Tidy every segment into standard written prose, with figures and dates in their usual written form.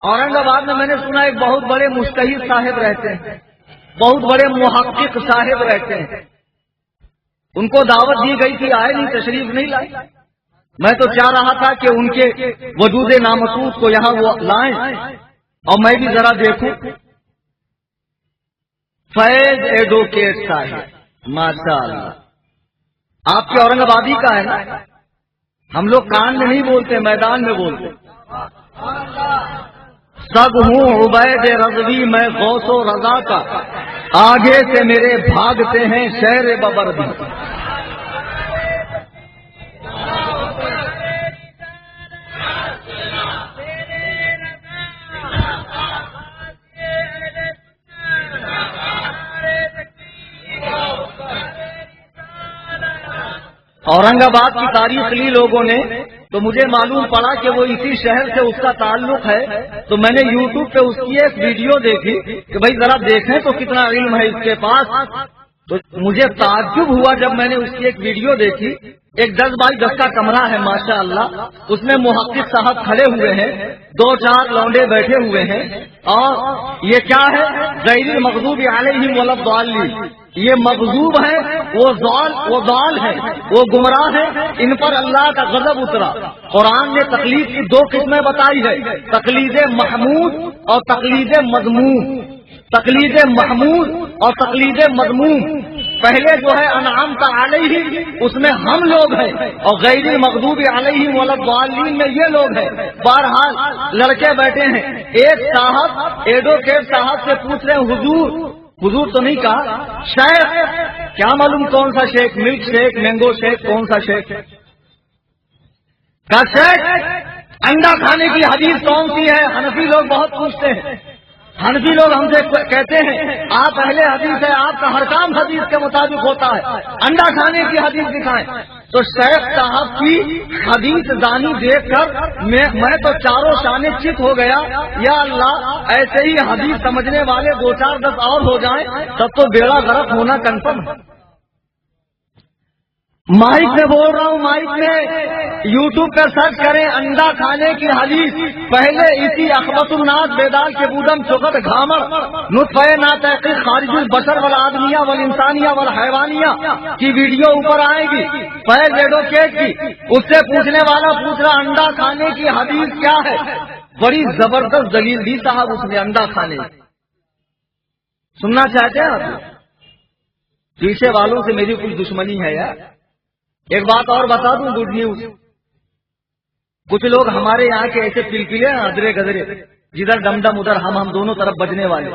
اورنگ آباد میں نے سنا ایک بہت بڑے مجتہد صاحب رہتے ہیں، بہت بڑے محقق صاحب رہتے ہیں. ان کو دعوت دی گئی تھی، آئے نہیں، تشریف نہیں لائے. میں تو چاہ رہا تھا کہ ان کے وجود نامحسوس کو یہاں وہ لائیں اور میں بھی ذرا دیکھوں. فیض ایڈوکیٹ صاحب، ماشاء اللہ، آپ کے اورنگ آبادی کا ہے نا. ہم لوگ کان میں نہیں بولتے، میدان میں بولتے. سب ہوں عبید رضوی میں غوث و رضا کا، آگے سے میرے بھاگتے ہیں شہر ببر بھی. اورنگ آباد کی تاریخ لی لوگوں نے تو مجھے معلوم پڑا کہ وہ اسی شہر سے اس کا تعلق ہے. تو میں نے یوٹیوب پہ اس کی ایک ویڈیو دیکھی کہ بھائی ذرا دیکھیں تو کتنا علم ہے اس کے پاس. تو مجھے تعجب ہوا جب میں نے اس کی ایک ویڈیو دیکھی. ایک 10 بائی 10 کا کمرہ ہے ماشاء اللہ، اس میں محقق صاحب کھڑے ہوئے ہیں، 2-4 لونڈے بیٹھے ہوئے ہیں، اور یہ کیا ہے؟ غیر المغضوب علیہم ولا الضالین. یہ مغضوب ہے، وہ ضال ہے، وہ گمراہ ہے، ان پر اللہ کا غضب اترا. قرآن نے تقلید کی 2 قسمیں بتائی ہے، تقلید محمود اور تقلید مذموم. تقلید محمود اور تقلید مذموم. پہلے جو ہے انعمت علیہ، اس میں ہم لوگ ہیں، اور غیر المغضوب علیہم ولا الضالین میں یہ لوگ ہیں. بہرحال لڑکے بیٹھے ہیں، ایک صاحب ایڈوکیٹ صاحب سے پوچھ رہے ہیں، حضور تو نہیں کہا، شیخ کیا معلوم کون سا شیخ، ملک شیخ، مینگو شیخ، کون سا شیخ؟ کہا شیخ انڈا کھانے کی حدیث کون سی ہے؟ حنفی لوگ بہت پوچھتے ہیں. حنفی لوگ ہم سے کہتے ہیں آپ اہل حدیث ہے، آپ کا ہر کام حدیث کے مطابق ہوتا ہے، انڈا کھانے کی حدیث دکھائیں. تو شیخ صاحب کی حدیث دانی دیکھ کر میں تو چاروں شانے چت ہو گیا. یا اللہ، ایسے ہی حدیث سمجھنے والے 2-4-10 اور ہو جائیں تب تو بیڑا غرق ہونا کنفرم. مائک میں بول رہا ہوں، مائک میں یوٹیوب پر سرچ کریں انڈا کھانے کی حدیث. پہلے اسی اخبت الناس بیدال کے بودم چوکت گھامر نطفہ ناتحقیق خارج البشر والآدمیہ والانسانیہ والحیوانیہ کی ویڈیو اوپر آئے گی، فیض ایڈوکیٹ کی. اس سے پوچھنے والا پوچھ رہا انڈا کھانے کی حدیث کیا ہے. بڑی زبردست دلیل دی صاحب اس نے انڈا کھانے. سننا چاہتے ہیں آپ؟ پیچھے والوں سے میری کچھ دشمنی ہے یار. ایک بات اور بتا دوں، گڈ نیوز. کچھ لوگ ہمارے یہاں کے ایسے پلپلے ہیں ادرے گدرے، جدھر دم دم ادھر ہم دونوں طرف بجنے والے.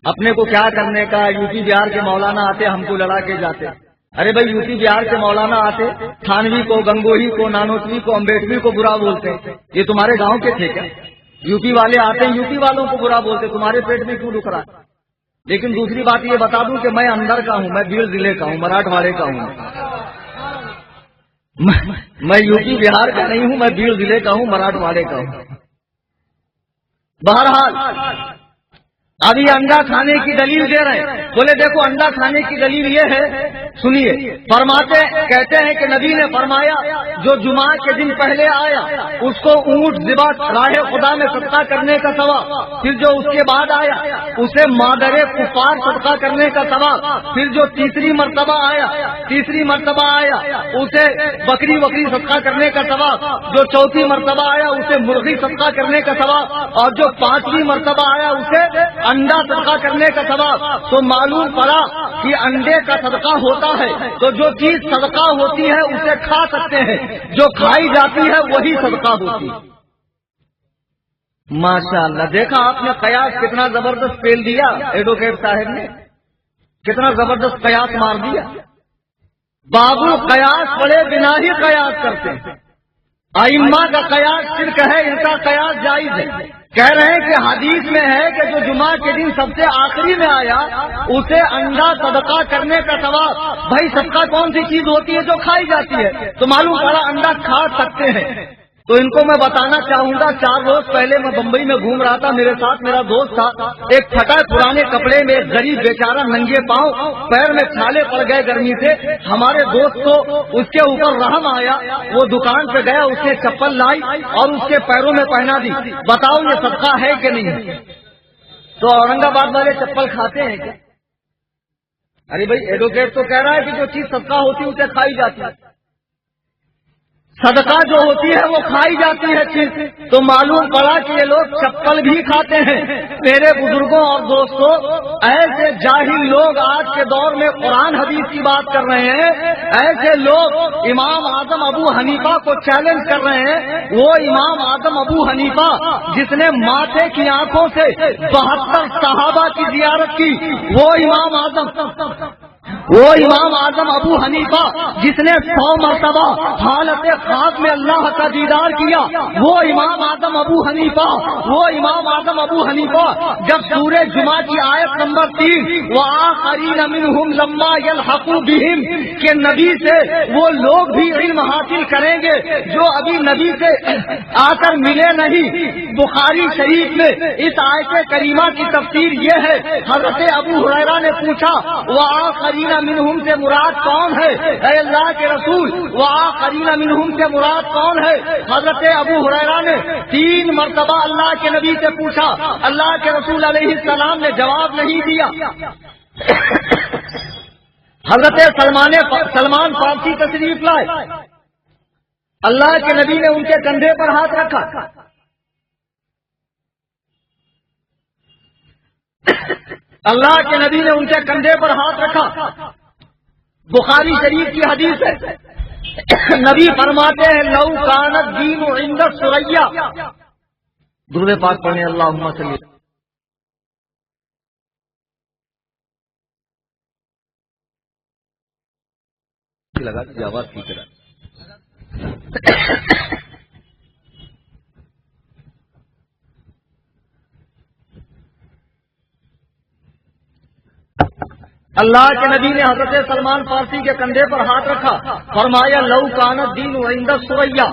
اپنے کو کیا کرنے کا، یو پی بہار کے مولانا آتے ہم کو لڑا کے جاتے. ارے بھائی یو پی بہار کے مولانا آتے تھانوی کو، گنگوہی کو، نانوتوی کو، امبیڈوی کو برا بولتے. یہ تمہارے گاؤں کے تھے کیا؟ یو پی والے آتے ہیں یو پی والوں کو برا بولتے، تمہارے پیٹ میں کیوں دکھ رہا؟ لیکن دوسری بات یہ بتا دوں کہ میں اندر کا ہوں، میں بیڑ ضلع کا ہوں، مراٹھواڑے کا ہوں. میں یو پی بہار کا نہیں ہوں، میں بیڑ ضلع کا ہوں، مراٹھواڑے کا ہوں. بہرحال ابھی انڈا کھانے کی دلیل دے رہے ہیں. بولے دیکھو انڈا کھانے کی دلیل یہ ہے، سنیے. کہتے ہیں کہ نبی نے فرمایا جو جمعہ کے دن پہلے آیا اس کو اونٹ ذبح راہ خدا میں صدقہ کرنے کا ثواب، پھر جو اس کے بعد آیا اسے مادر کفار صدقہ کرنے کا ثواب، پھر جو تیسری مرتبہ آیا اسے بکری صدقہ کرنے کا ثواب، جو چوتھی مرتبہ آیا اسے مرغی صدقہ کرنے کا ثواب، اور جو 5ویں مرتبہ آیا اسے انڈا صدقہ کرنے کا ثواب. تو معلوم پڑا کہ انڈے کا صدقہ ہوتا ہے تو جو چیز صدقہ ہوتی ہے اسے کھا سکتے ہیں، جو کھائی جاتی ہے وہی صدقہ ہوتی ہے. ماشاء اللہ، دیکھا آپ نے قیاس کتنا زبردست پیل دیا. ایڈوکیٹ صاحب نے کتنا زبردست قیاس مار دیا. بابو قیاس پڑے بنا ہی قیاس کرتے ہیں. ائمہ کا قیاس شرک ہے، ان کا قیاس جائز ہے. کہہ رہے ہیں کہ حدیث میں ہے کہ جو جمعہ کے دن سب سے آخری میں آیا اسے انڈا صدقہ کرنے کا ثواب. بھائی صدقہ کون سی چیز ہوتی ہے جو کھائی جاتی ہے؟ تو معلوم پڑا انڈا کھا سکتے ہیں. تو ان کو میں بتانا چاہوں گا، 4 روز پہلے میں بمبئی میں گھوم رہا تھا، میرے ساتھ میرا دوست تھا، ایک پھٹا پرانے کپڑے میں ایک غریب بیچارہ ننگے پاؤں، پیر میں چھالے پڑ گئے گرمی سے، ہمارے دوست کو اس کے اوپر رحم آیا، وہ دکان پہ گیا، اس نے چپل لائی اور اس کے پیروں میں پہنا دی۔ بتاؤ یہ صدقہ ہے کہ نہیں؟ تو اورنگ آباد والے چپل کھاتے ہیں کیا؟ ارے بھائی ایڈوکیٹ تو کہہ رہا ہے کہ جو چیز صدقہ ہوتی ہے اسے کھائی جاتی ہے، صدقہ جو ہوتی ہے وہ کھائی جاتی ہے چیز، تو معلوم پڑا کہ یہ لوگ چپل بھی کھاتے ہیں۔ میرے بزرگوں اور دوستوں، ایسے جاہل لوگ آج کے دور میں قرآن حدیث کی بات کر رہے ہیں، ایسے لوگ امام اعظم ابو حنیفہ کو چیلنج کر رہے ہیں۔ وہ امام اعظم ابو حنیفہ جس نے ماتھے کی آنکھوں سے 72 صحابہ کی زیارت کی، وہ امام اعظم ابو حنیفہ جس نے 100 مرتبہ حالت خواب میں اللہ کا دیدار کیا، وہ امام اعظم ابو حنیفہ جب سورہ جمعہ کی آیت نمبر 3 وآخرین منہم لما یلحقوا بہم کہ نبی سے وہ لوگ بھی علم حاصل کریں گے جو ابھی نبی سے آ کر ملے نہیں۔ بخاری شریف میں اس آیت کریمہ کی تفسیر یہ ہے، حضرت ابو ہریرہ نے پوچھا وآخرین منہم سے مراد کون ہے؟ اے اللہ کے رسول، وآخرین منہم سے مراد کون ہے؟ حضرت ابو ہریرہ نے 3 مرتبہ اللہ کے نبی سے پوچھا، اللہ کے رسول علیہ السلام نے جواب نہیں دیا۔ حضرت سلمان فارسی تشریف لائے، اللہ کے نبی نے ان کے کندھے پر ہاتھ رکھا، اللہ کے نبی نے ان کے کندھے پر ہاتھ رکھا۔ بخاری شریف کی حدیث ہے، نبی فرماتے ہیں لو کانت دین عند ثریا، درود پاک پڑھیں اللہم صلی لگا کی آواز کی طرح۔ اللہ کے نبی نے حضرت سلمان فارسی کے کندھے پر ہاتھ رکھا، فرمایا لو کانت دین عند ثریا،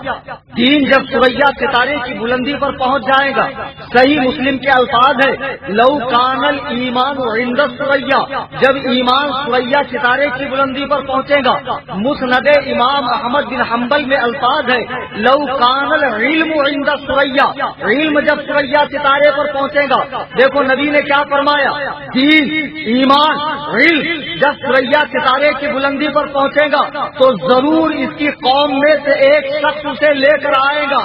دین جب ثریا ستارے کی بلندی پر پہنچ جائے گا۔ صحیح مسلم کے الفاظ ہے لو کان الایمان عند ثریا، جب ایمان ثریا ستارے کی بلندی پر پہنچے گا۔ مسند امام احمد بن حنبل میں الفاظ ہے لو کان العلم عند ثریا، علم جب ثریا ستارے پر پہنچے گا۔ دیکھو نبی نے کیا فرمایا، دین ایمان علم جب ثریا ستارے کی بلندی پر پہنچے گا تو ضرور اس کی قوم میں سے ایک شخص اسے لے کر آئے گا۔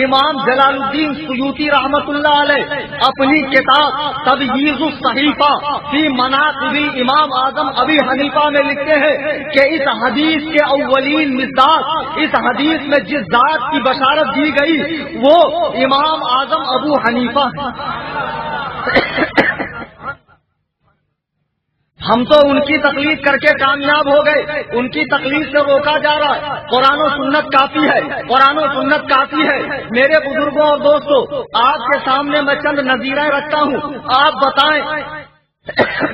امام جلال الدین سیوطی رحمت اللہ علیہ اپنی کتاب تبییض الصحیفہ فی مناقب امام اعظم ابی حنیفہ میں لکھتے ہیں کہ اس حدیث کے اولین مصداق، اس حدیث میں جس ذات کی بشارت دی گئی وہ امام اعظم ابو حنیفہ ہے۔ ہم تو ان کی تقلید کر کے کامیاب ہو گئے، ان کی تقلید سے روکا جا رہا ہے۔ قرآن و سنت کافی ہے، قرآن و سنت کافی ہے۔ میرے بزرگوں اور دوستوں، آپ کے سامنے میں چند نظیریں رکھتا ہوں، آپ بتائیں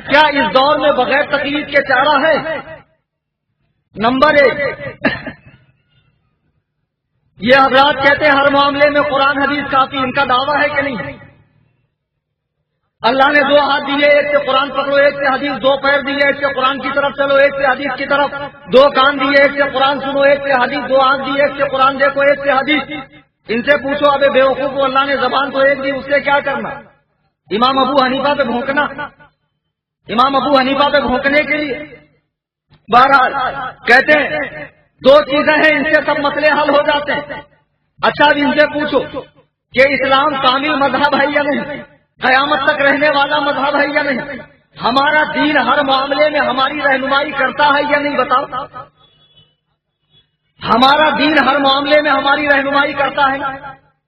کیا اس دور میں بغیر تقلید کے چارہ ہے؟ نمبر 1، یہ حضرات کہتے ہیں ہر معاملے میں قرآن حدیث کافی، ان کا دعویٰ ہے کہ نہیں؟ اللہ نے 2 ہاتھ دیے، ایک سے قرآن پکڑو، ایک سے حدیث، 2 پیر دیے، ایک سے قرآن کی طرف چلو، ایک سے حدیث کی طرف، 2 کان دیے، ایک سے قرآن سنو، ایک سے حدیث، 2 آنکھ دیے، ایک سے قرآن دیکھو، ایک سے حدیث۔ ان سے پوچھو ابے بیوقوف کو، اللہ نے زبان تو ایک دی، اس سے کیا کرنا؟ امام ابو حنیفہ پہ بھونکنا، امام ابو حنیفہ پہ بھونکنے کے لیے۔ بہرحال کہتے ہیں 2 چیزیں ہیں، ان سے سب مسئلے حل ہو جاتے ہیں۔ اچھا اب ان سے پوچھو کہ اسلام کامل مذہب ہے یا نہیں، قیامت تک رہنے والا مذہب ہے یا نہیں، ہمارا دین ہر معاملے میں ہماری رہنمائی کرتا ہے یا نہیں؟ بتاؤ، ہمارا دین ہر معاملے میں ہماری رہنمائی کرتا ہے؟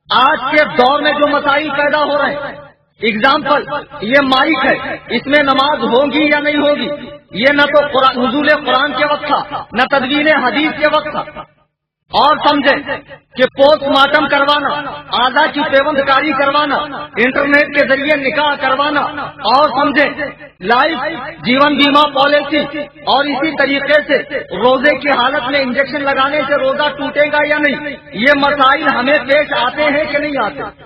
آج کے دور میں جو مسائل پیدا ہو رہے ہیں، اگزامپل یہ مائک ہے، اس میں نماز ہوگی یا نہیں ہوگی، یہ نہ تو نزول قرآن کے وقت تھا، نہ تدوین حدیث کے وقت تھا۔ اور سمجھے کہ پوسٹ-مارٹم کروانا، اعضا کی پیوندکاری کروانا، انٹرنیٹ کے ذریعے نکاح کروانا، اور سمجھے لائف جیون بیمہ پالیسی، اور اسی طریقے سے روزے کی حالت میں انجیکشن لگانے سے روزہ ٹوٹے گا یا نہیں، یہ مسائل ہمیں پیش آتے ہیں کہ نہیں آتے؟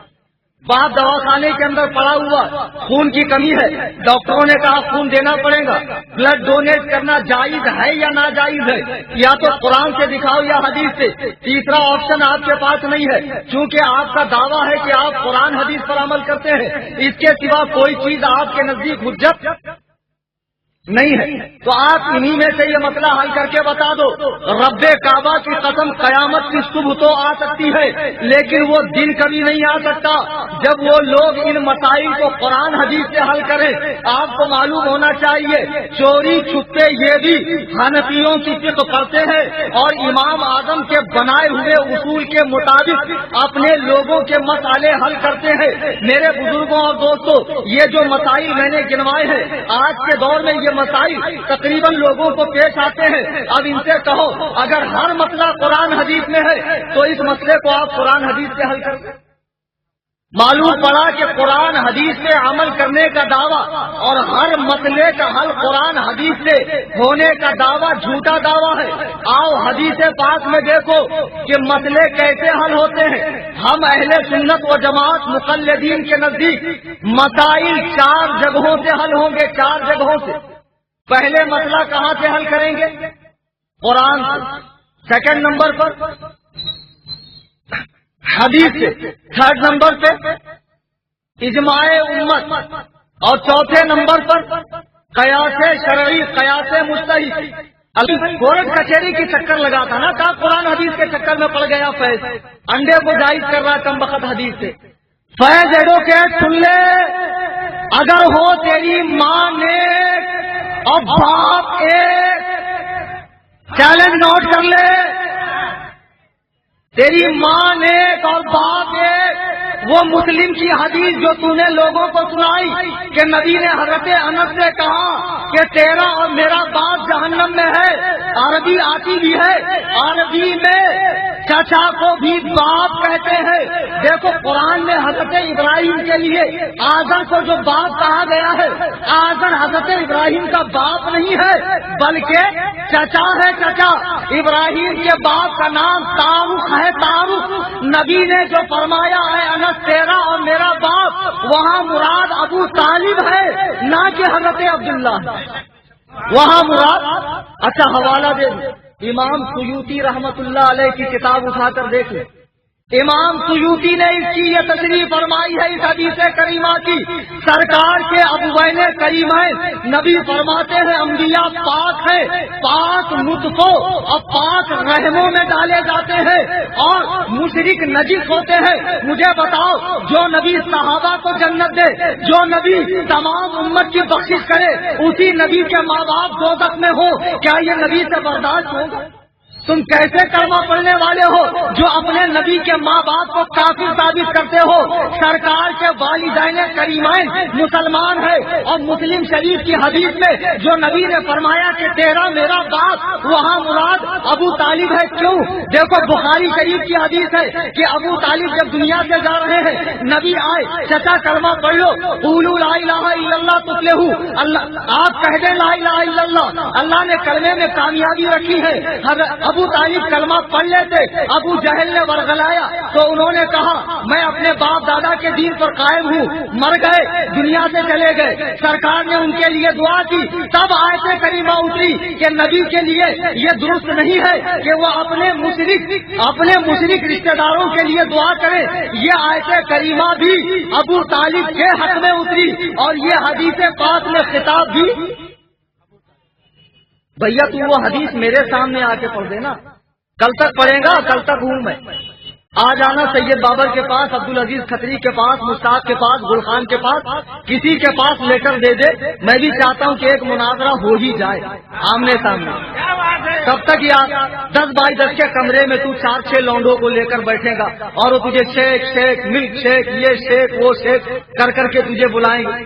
باپ دواخانے کے اندر پڑا ہوا، خون کی کمی ہے، ڈاکٹروں نے کہا خون دینا پڑے گا، بلڈ ڈونیٹ کرنا جائز ہے یا ناجائز ہے؟ یا تو قرآن سے دکھاؤ یا حدیث سے، تیسرا آپشن آپ کے پاس نہیں ہے، چونکہ آپ کا دعویٰ ہے کہ آپ قرآن حدیث پر عمل کرتے ہیں، اس کے سوا کوئی چیز آپ کے نزدیک حجت نہیں ہے، تو آپ انہی میں سے یہ مسئلہ حل کر کے بتا دو۔ رب کعبہ کی قسم، قیامت کی صبح تو آ سکتی ہے، لیکن وہ دن کبھی نہیں آ سکتا جب وہ لوگ ان مسائل کو قرآن حدیث سے حل کریں۔ آپ کو معلوم ہونا چاہیے چوری چھپے یہ بھی حنفیوں کی فقہ پڑھتے ہیں اور امام اعظم کے بنائے ہوئے اصول کے مطابق اپنے لوگوں کے مسئلے حل کرتے ہیں۔ میرے بزرگوں اور دوستوں، یہ جو مسائل میں نے گنوائے ہیں آج کے دور میں، یہ مسائل تقریباً لوگوں کو پیش آتے ہیں۔ اب ان سے کہو اگر ہر مسئلہ قرآن حدیث میں ہے تو اس مسئلے کو آپ قرآن حدیث سے حل کریں۔ معلوم پڑا کہ قرآن حدیث سے عمل کرنے کا دعویٰ اور ہر مسئلے کا حل قرآن حدیث سے ہونے کا دعویٰ جھوٹا دعویٰ ہے۔ آؤ حدیث پاک میں دیکھو کہ مسئلے کیسے حل ہوتے ہیں۔ ہم اہل سنت و جماعت مقلدین کے نزدیک مسائل 4 جگہوں سے حل ہوں گے، 4 جگہوں سے۔ پہلے مسئلہ کہاں سے حل کریں گے؟ قرآن سے۔ سیکنڈ نمبر پر حدیث سے، تھرڈ نمبر پہ اجماع امت، اور چوتھے نمبر پر قیاس شرعی، قیاس مجتہد۔ ابھی کورٹ کچہری کی چکر لگا تھا نا، کہا قرآن حدیث کے چکر میں پڑ گیا فیض، انڈے کو جائز کر رہا کم بخت حدیث سے۔ فیض ایڈوکیٹ سن لے، اگر ہو تیری ماں نے اور باپ ایک، چیلنج نوٹ کر لے، تیری ماں نے اور باپ ایک، وہ مسلم کی حدیث جو تو نے لوگوں کو سنائی کہ نبی نے حضرت انس سے کہا کہ تیرا اور میرا باپ جہنم میں ہے، عربی آتی بھی ہے، عربی میں چچا کو بھی باپ کہتے ہیں۔ دیکھو قرآن میں حضرت ابراہیم کے لیے آزر کو جو باپ کہا گیا ہے، آزر حضرت ابراہیم کا باپ نہیں ہے بلکہ چچا ہے، چچا۔ ابراہیم کے باپ کا نام تاروخ ہے، تاروخ۔ نبی نے جو فرمایا ہے انس تیرا اور میرا باپ، وہاں مراد ابو طالب ہے، نہ کہ حضرت عبداللہ، وہاں مراد۔ اچھا حوالہ دے دیں، امام سیوطی رحمت اللہ علیہ کی کتاب اٹھا کر دیکھ لیں۔ امام سیوطی نے اس کی یہ تشریح فرمائی ہے اس حدیث کریمہ کی، سرکار کے ابوین کریمین نبی فرماتے ہیں انبیاء پاک ہیں، پاک نطفوں اور پاک رحموں میں ڈالے جاتے ہیں اور مشرک نجس ہوتے ہیں۔ مجھے بتاؤ، جو نبی صحابہ کو جنت دے، جو نبی تمام امت کی بخشش کرے، اسی نبی کے ماں باپ دوزخ میں ہو، کیا یہ نبی سے برداشت ہوگا؟ تم کیسے کلمہ پڑھنے والے ہو جو اپنے نبی کے ماں باپ کو کافر ثابت کرتے ہو؟ سرکار کے والدین کریمین مسلمان ہے، اور مسلم شریف کی حدیث میں جو نبی نے فرمایا کہ تیرا میرا باپ، وہاں مراد ابو طالب ہے۔ کیوں؟ دیکھو بخاری شریف کی حدیث ہے کہ ابو طالب جب دنیا سے جا رہے ہیں، نبی آئے، چچا کلمہ پڑھ لو، قولوا لا الہ الا اللہ تفلحوا، اللہ آپ کہہ دیں لا الہ الا اللہ، اللہ نے کلمے میں کامیابی رکھی ہے۔ ابو طالب کلمہ پڑھ لیتے، ابو جہل نے ورغلایا تو انہوں نے کہا میں اپنے باپ دادا کے دین پر قائم ہوں، مر گئے، دنیا سے چلے گئے۔ سرکار نے ان کے لیے دعا کی، تب آیت کریمہ اتری کہ نبی کے لیے یہ درست نہیں ہے کہ وہ اپنے مشرک رشتہ داروں کے لیے دعا کرے۔ یہ آیت کریمہ بھی ابو طالب کے حق میں اتری، اور یہ حدیث پاک میں خطاب بھی۔ بھیا تو وہ حدیث میرے سامنے آ کے پڑھ دینا، کل تک پڑھے گا، کل تک ہوں میں۔ آ جانا سید بابر کے پاس، عبدالعزیز کھتری کے پاس، مشتاق کے پاس، گل خان کے پاس، کسی کے پاس لیٹر دے دے۔ میں بھی چاہتا ہوں کہ ایک مناظرہ ہو ہی جائے آمنے سامنے۔ تب تک یار 10 بائی 10 کے کمرے میں تو 4-6 لونڈوں کو لے کر بیٹھے گا اور وہ تجھے شیک ملک شیک، یہ شیک وہ شیک کر کر کے تجھے بلائیں گے۔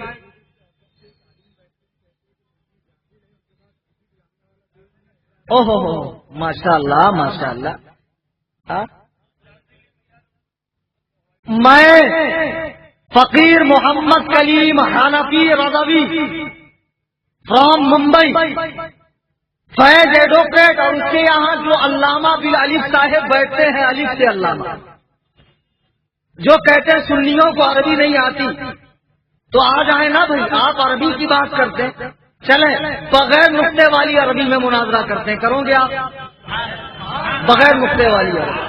او ہو ماشاء اللہ ماشاء اللہ، میں فقیر محمد کلیم حنفی رضوی فرام ممبئی، فیض ایڈوکیٹ، اور اس کے یہاں جو علامہ بالالف صاحب بیٹھتے ہیں، الف سے علامہ، جو کہتے ہیں سنیوں کو عربی نہیں آتی، تو آ جائیں نا بھائی، آپ عربی کی بات کرتے ہیں، چلیں بغیر نقطے والی عربی میں مناظرہ کرتے ہیں، کرو گے آپ؟ بغیر نقطے والی عربی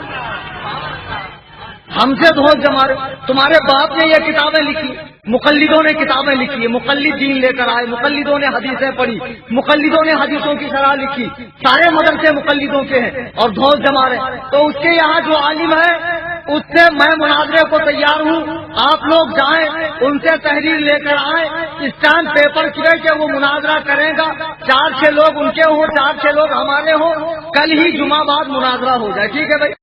ہم سے دھوس جما رہے، تمہارے باپ نے یہ کتابیں لکھی، مقلدوں نے کتابیں لکھی ہے، مقلد دین لے کر آئے، مقلدوں نے حدیثیں پڑھی، مقلدوں نے حدیثوں کی شرح لکھی، سارے مدرسے مقلدوں کے ہیں، اور دھوس جما رہے، تو اس کے یہاں جو عالم ہے اس سے میں مناظرے کو تیار ہوں، آپ لوگ جائیں ان سے تحریر لے کر آئیں، اسٹامپ پیپر کرے کہ وہ مناظرہ کرے گا، 4-6 لوگ ان کے ہوں، 4-6 لوگ ہمارے ہوں، کل ہی جمعہ بعد مناظرہ ہو جائے، ٹھیک ہے بھائی؟